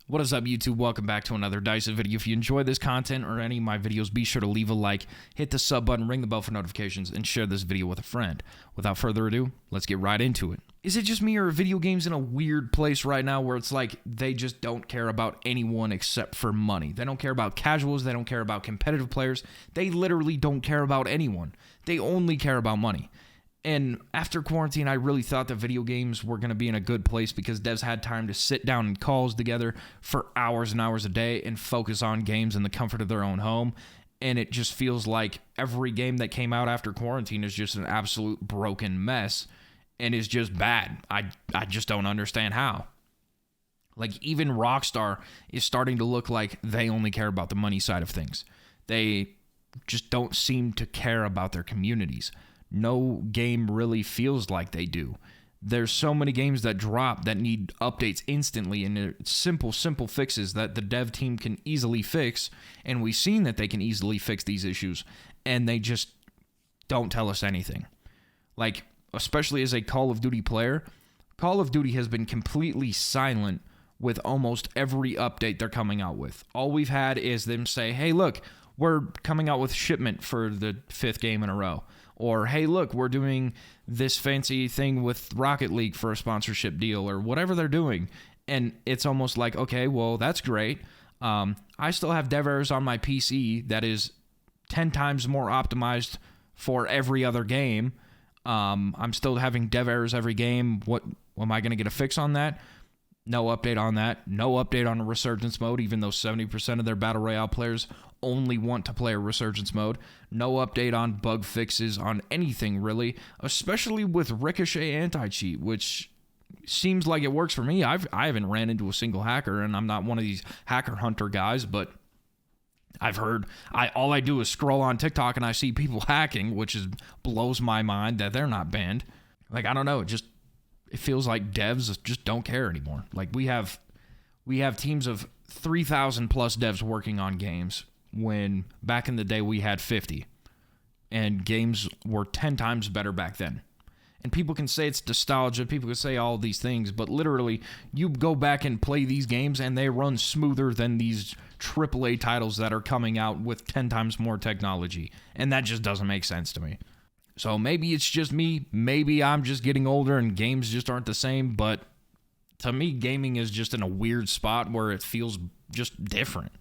What is up, YouTube? Welcome back to another Dysit video. If you enjoy this content or any of my videos, be sure to leave a like, hit the sub button, ring the bell for notifications, and share this video with a friend. Without further ado, let's get right into it. Is it just me, or are video games in a weird place right now where it's like they just don't care about anyone except for money? They don't care about casuals. They don't care about competitive players. They literally don't care about anyone. They only care about money. And after quarantine, I really thought that video games were going to be in a good place because devs had time to sit down in calls together for hours and hours a day and focus on games in the comfort of their own home. And it just feels like every game that came out after quarantine is just an absolute broken mess and is just bad. I just don't understand how. Like, even Rockstar is starting to look like they only care about the money side of things. They just don't seem to care about their communities. No game really feels like they do. There's so many games that drop that need updates instantly, and they're simple fixes that the dev team can easily fix, and we've seen that they can easily fix these issues, and they just don't tell us anything. Like, especially as a Call of Duty player, Call of Duty has been completely silent with almost every update they're coming out with. All we've had is them say, hey, look, we're coming out with shipment for the 5th game in a row. Or, hey, look, we're doing this fancy thing with Rocket League for a sponsorship deal, or whatever they're doing. And it's almost like, okay, well, that's great. I still have dev errors on my PC that is 10 times more optimized for every other game. I'm still having dev errors every game. What am I going to get a fix on that? No update on that. No update on a Resurgence mode, even though 70% of their Battle Royale players only want to play a Resurgence mode. No update on bug fixes on anything, really, especially with Ricochet anti-cheat, which seems like it works for me. I haven't ran into a single hacker, and I'm not one of these hacker hunter guys, but I've heard, all I do is scroll on TikTok and I see people hacking, which blows my mind that they're not banned. Like, I don't know, it feels like devs just don't care anymore. Like, we have teams of 3,000 plus devs working on games, when back in the day we had 50, and games were 10 times better back then. And people can say it's nostalgia, people can say all these things, but literally, you go back and play these games and they run smoother than these AAA titles that are coming out with 10 times more technology. And that just doesn't make sense to me. So maybe it's just me, maybe I'm just getting older and games just aren't the same, but to me, gaming is just in a weird spot where it feels just different.